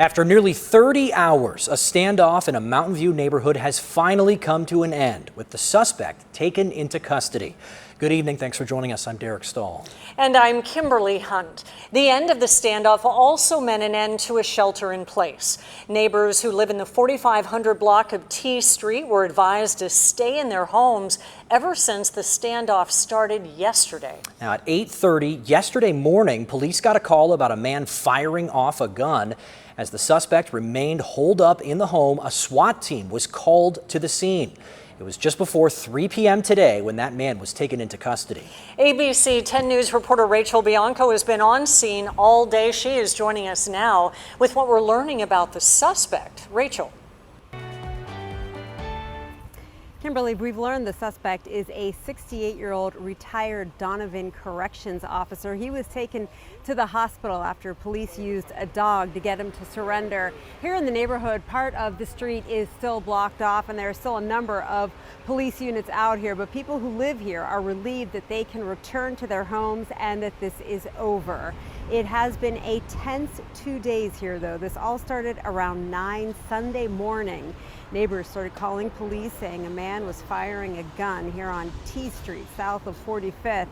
After nearly 30 hours, a standoff in a Mountainview neighborhood has finally come to an end, with the suspect taken into custody. Good evening. Thanks for joining us. I'm Derek Stahl. And I'm Kimberly Hunt. The end of the standoff also meant an end to a shelter in place. Neighbors who live in the 4500 block of T Street were advised to stay in their homes ever since the standoff started yesterday. Now at 8:30 yesterday morning, police got a call about a man firing off a gun. As the suspect remained holed up in the home, a SWAT team was called to the scene. It was just before 3 p.m. today when that man was taken into custody. ABC 10 News reporter Rachel Bianco has been on scene all day. She is joining us now with what we're learning about the suspect. Rachel. Kimberly, we've learned the suspect is a 68-year-old retired Donovan corrections officer. He was taken to the hospital after police used a dog to get him to surrender. Here in the neighborhood, part of the street is still blocked off, and there are still a number of police units out here, but people who live here are relieved that they can return to their homes and that this is over. It has been a tense 2 days here, though. This all started around 9 Sunday morning. Neighbors started calling police saying a man was firing a gun here on T Street, south of 45th.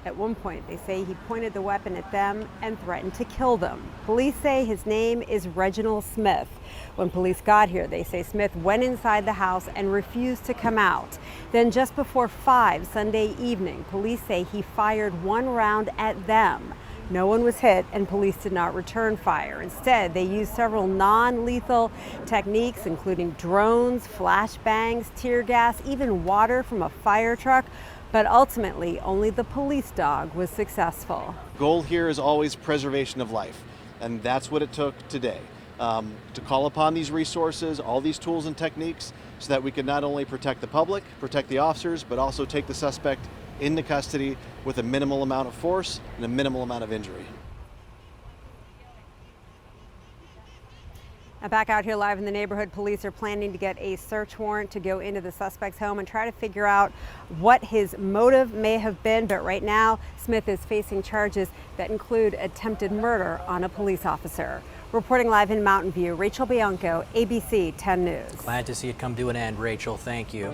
At one point, they say he pointed the weapon at them and threatened to kill them. Police say his name is Reginald Smith. When police got here, they say Smith went inside the house and refused to come out. Then just before 5 Sunday evening, police say he fired one round at them. No one was hit and police did not return fire. Instead, they used several non-lethal techniques, including drones, flashbangs, tear gas, even water from a fire truck. But ultimately, only the police dog was successful. Goal here is always preservation of life, and that's what it took today. To call upon these resources, all these tools and techniques, so that we could not only protect the public, protect the officers, but also take the suspect into custody with a minimal amount of force and a minimal amount of injury. Now back out here live in the neighborhood, police are planning to get a search warrant to go into the suspect's home and try to figure out what his motive may have been. But right now, Smith is facing charges that include attempted murder on a police officer. Reporting live in Mountain View, Rachel Bianco, ABC 10 News. Glad to see it come to an end, Rachel. Thank you.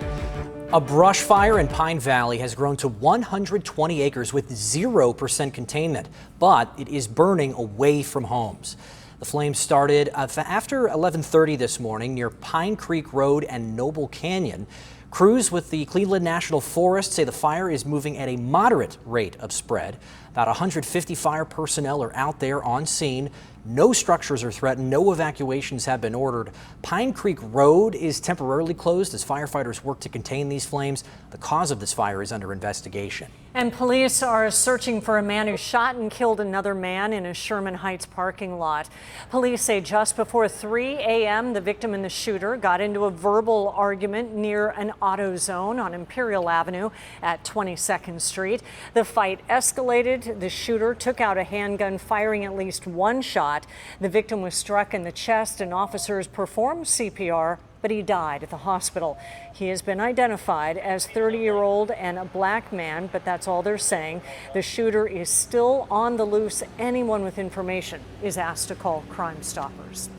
A brush fire in Pine Valley has grown to 120 acres with 0% containment, but it is burning away from homes. The flames started after 11:30 this morning near Pine Creek Road and Noble Canyon. Crews with the Cleveland National Forest say the fire is moving at a moderate rate of spread. About 150 fire personnel are out there on scene. No structures are threatened. No evacuations have been ordered. Pine Creek Road is temporarily closed as firefighters work to contain these flames. The cause of this fire is under investigation. And police are searching for a man who shot and killed another man in a Sherman Heights parking lot. Police say just before 3 a.m., the victim and the shooter got into a verbal argument near an AutoZone on Imperial Avenue at 22nd Street. The fight escalated. The shooter took out a handgun, firing at least one shot. The victim was struck in the chest and officers performed CPR, but he died at the hospital. He has been identified as 30-year-old and a black man, but that's all they're saying. The shooter is still on the loose. Anyone with information is asked to call Crime Stoppers.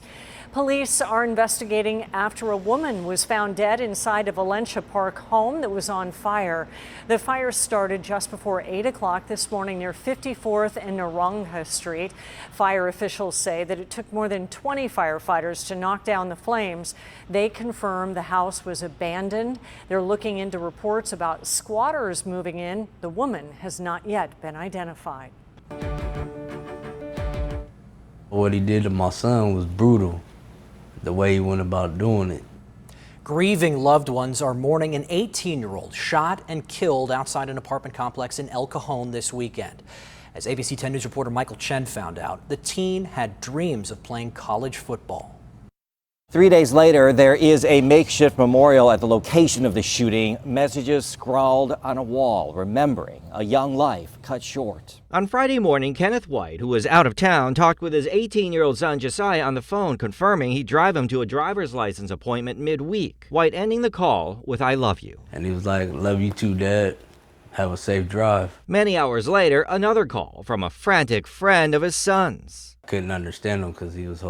Police are investigating after a woman was found dead inside a Valencia Park home that was on fire. The fire started just before 8 o'clock this morning near 54th and Naranja Street. Fire officials say that it took more than 20 firefighters to knock down the flames. They confirm the house was abandoned. They're looking into reports about squatters moving in. The woman has not yet been identified. What he did to my son was brutal. The way he went about doing it. Grieving loved ones are mourning an 18-year-old shot and killed outside an apartment complex in El Cajon this weekend. As ABC 10 News reporter Michael Chen found out, the teen had dreams of playing college football. 3 days later, there is a makeshift memorial at the location of the shooting. Messages scrawled on a wall, remembering a young life cut short. On Friday morning, Kenneth White, who was out of town, talked with his 18-year-old son Josiah on the phone, confirming he'd drive him to a driver's license appointment midweek. White ending the call with "I love you." And he was like, "Love you too, Dad. Have a safe drive." Many hours later, another call from a frantic friend of his son's. Couldn't understand him because he was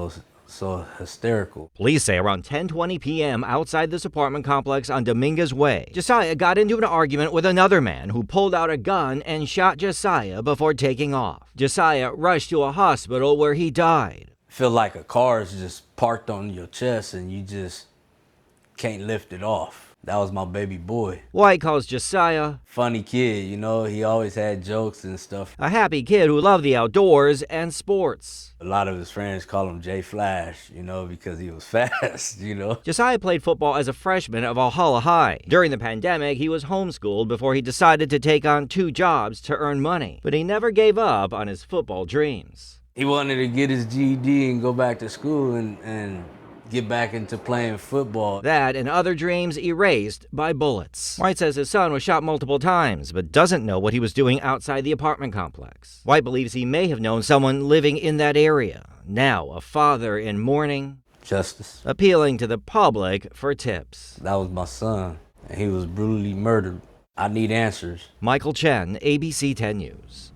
so hysterical. Police say around 10:20 p.m. outside this apartment complex on Dominguez Way, Josiah got into an argument with another man who pulled out a gun and shot Josiah before taking off. Josiah rushed to a hospital where he died. Feel like a car is just parked on your chest and you just can't lift it off. That was my baby boy. White calls Josiah funny kid, you know, he always had jokes and stuff. a happy kid who loved the outdoors and sports. A lot of his friends call him Jay Flash, you know, because he was fast, you know. Josiah played football as a freshman at Valhalla High. During the pandemic, he was homeschooled before he decided to take on 2 jobs to earn money. But he never gave up on his football dreams. He wanted to get his GED and go back to school and get back into playing football. That and other dreams erased by bullets. White says his son was shot multiple times, but doesn't know what he was doing outside the apartment complex. White believes he may have known someone living in that area. Now, a father in mourning, Justice. appealing to the public for tips. That was my son, and he was brutally murdered. I need answers. Michael Chen, ABC 10 News.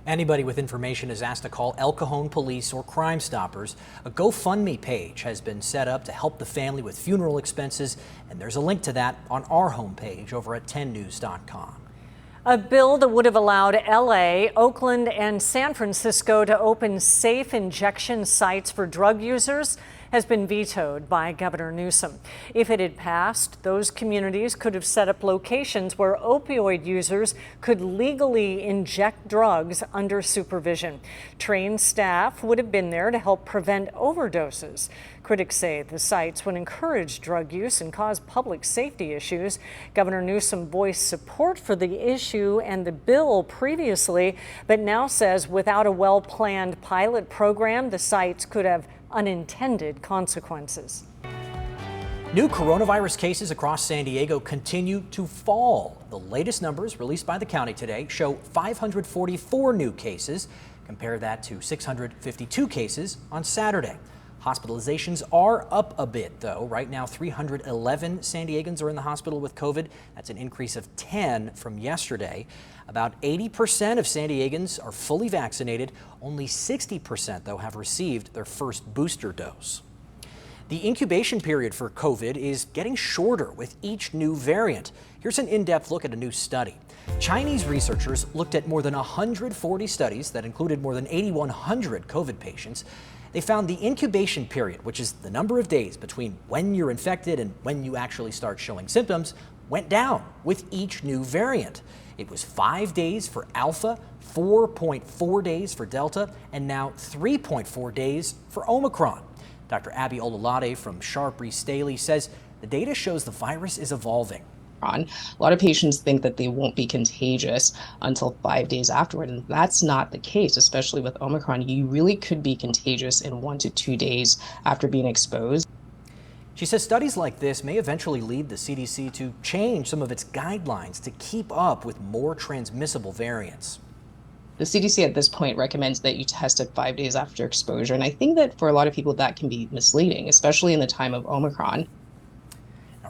Anybody with information is asked to call El Cajon Police or Crime Stoppers. A GoFundMe page has been set up to help the family with funeral expenses, and there's a link to that on our homepage over at 10news.com. A bill that would have allowed LA, Oakland, and San Francisco to open safe injection sites for drug users has been vetoed by Governor Newsom. If it had passed, those communities could have set up locations where opioid users could legally inject drugs under supervision. Trained staff would have been there to help prevent overdoses. Critics say the sites would encourage drug use and cause public safety issues. Governor Newsom voiced support for the issue and the bill previously, but now says without a well-planned pilot program, the sites could have unintended consequences. New coronavirus cases across San Diego continue to fall. The latest numbers released by the county today show 544 new cases. Compare that to 652 cases on Saturday. Hospitalizations are up a bit, though. Right now, 311 San Diegans are in the hospital with COVID. That's an increase of 10 from yesterday. About 80% of San Diegans are fully vaccinated. Only 60%, though, have received their first booster dose. The incubation period for COVID is getting shorter with each new variant. Here's an in-depth look at a new study. Chinese researchers looked at more than 140 studies that included more than 8,100 COVID patients. They found the incubation period, which is the number of days between when you're infected and when you actually start showing symptoms, went down with each new variant. It was 5 days for Alpha, 4.4 days for Delta, and now 3.4 days for Omicron. Dr. Abby Olalade from Sharp-Rees-Staley says the data shows the virus is evolving. A lot of patients think that they won't be contagious until 5 days afterward, and that's not the case, especially with Omicron. You really could be contagious in 1 to 2 days after being exposed. She says studies like this may eventually lead the CDC to change some of its guidelines to keep up with more transmissible variants. The CDC at this point recommends that you test it 5 days after exposure, and I think that for a lot of people that can be misleading, especially in the time of Omicron.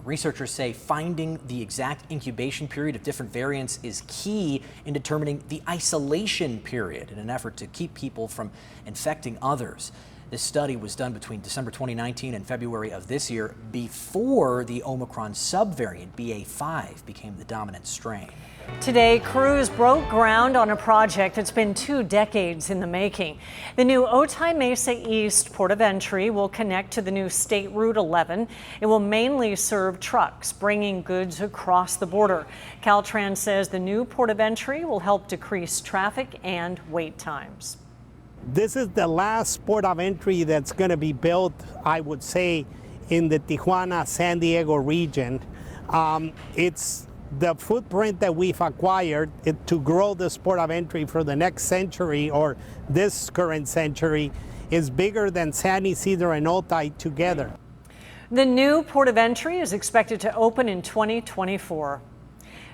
Researchers say finding the exact incubation period of different variants is key in determining the isolation period in an effort to keep people from infecting others. This study was done between December 2019 and February of this year, before the Omicron subvariant BA.5 became the dominant strain. Today, crews broke ground on a project that's been 2 decades in the making. The new Otay Mesa East port of entry will connect to the new State Route 11. It will mainly serve trucks bringing goods across the border. Caltrans says the new port of entry will help decrease traffic and wait times. This is the last port of entry that's going to be built, I would say, in the Tijuana, San Diego region. It's the footprint that we've acquired to grow this port of entry for the next century, or this current century, is bigger than San Ysidro and Otay together. The new port of entry is expected to open in 2024.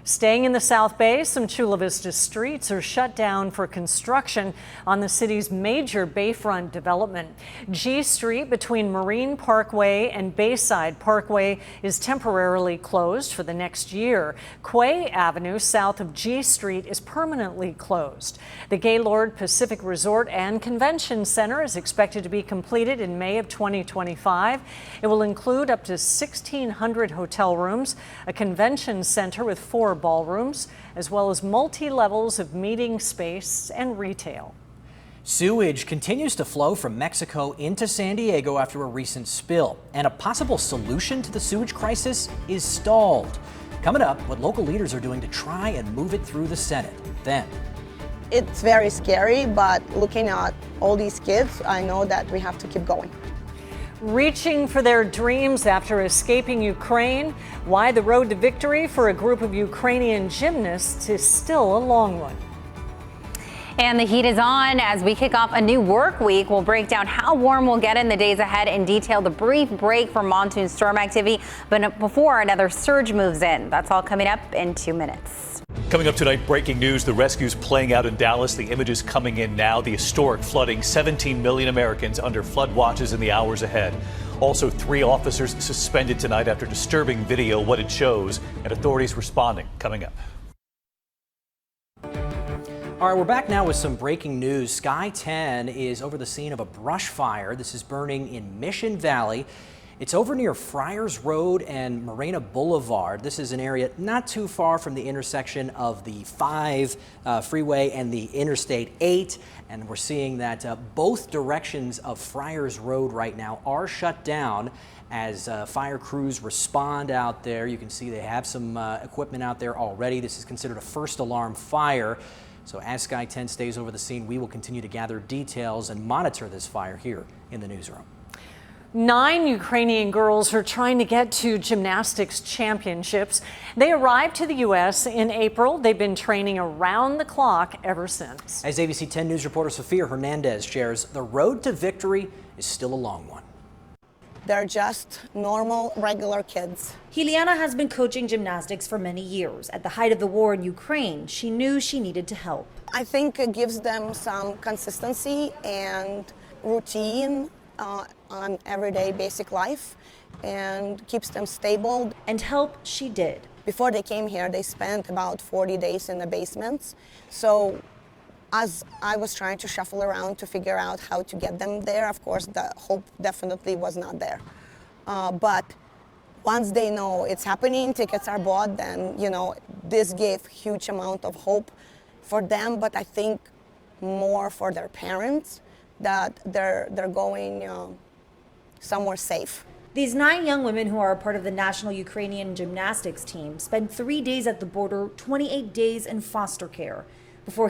Staying in the South Bay, some Chula Vista streets are shut down for construction on the city's major bayfront development. G Street between Marine Parkway and Bayside Parkway is temporarily closed for the next year. Quay Avenue south of G Street is permanently closed. The Gaylord Pacific Resort and Convention Center is expected to be completed in May of 2025. It will include up to 1,600 hotel rooms, a convention center with 4 ballrooms, as well as multi-levels of meeting space and retail. Sewage continues to flow from Mexico into San Diego after a recent spill, and a possible solution to the sewage crisis is stalled. Coming up, what local leaders are doing to try and move it through the Senate. Then, it's very scary, but looking at all these kids, I know that we have to keep going. Reaching for their dreams after escaping Ukraine, why the road to victory for a group of Ukrainian gymnasts is still a long one. And the heat is on as we kick off a new work week. We'll break down how warm we'll get in the days ahead and detail the brief break from monsoon storm activity, but before another surge moves in. That's all coming up in 2 minutes. Coming up tonight, breaking news, the rescue's playing out in Dallas. The images coming in now, the historic flooding, 17 million Americans under flood watches in the hours ahead. Also, 3 officers suspended tonight after disturbing video, what it shows, and authorities responding. Coming up. All right, we're back now with some breaking news. Sky 10 is over the scene of a brush fire. This is burning in Mission Valley. It's over near Friars Road and Morena Boulevard. This is an area not too far from the intersection of the 5 freeway and the Interstate 8. And we're seeing that both directions of Friars Road right now are shut down as fire crews respond out there. You can see they have some equipment out there already. This is considered a first alarm fire. So as Sky 10 stays over the scene, we will continue to gather details and monitor this fire here in the newsroom. 9 Ukrainian girls are trying to get to gymnastics championships. They arrived to the U.S. in April. They've been training around the clock ever since. As ABC 10 News reporter Sophia Hernandez shares, the road to victory is still a long one. They're just normal, regular kids. Hiliana has been coaching gymnastics for many years. At the height of the war in Ukraine, she knew she needed to help. I think it gives them some consistency and routine on everyday basic life and keeps them stable. And help she did. Before they came here, they spent about 40 days in the basements. So as I was trying to shuffle around to figure out how to get them there, of course, the hope definitely was not there. But once they know it's happening, tickets are bought, then, you know, this gave huge amount of hope for them, but I think more for their parents, that they're going somewhere safe. These 9 young women who are a part of the national Ukrainian gymnastics team spent 3 days at the border, 28 days in foster care before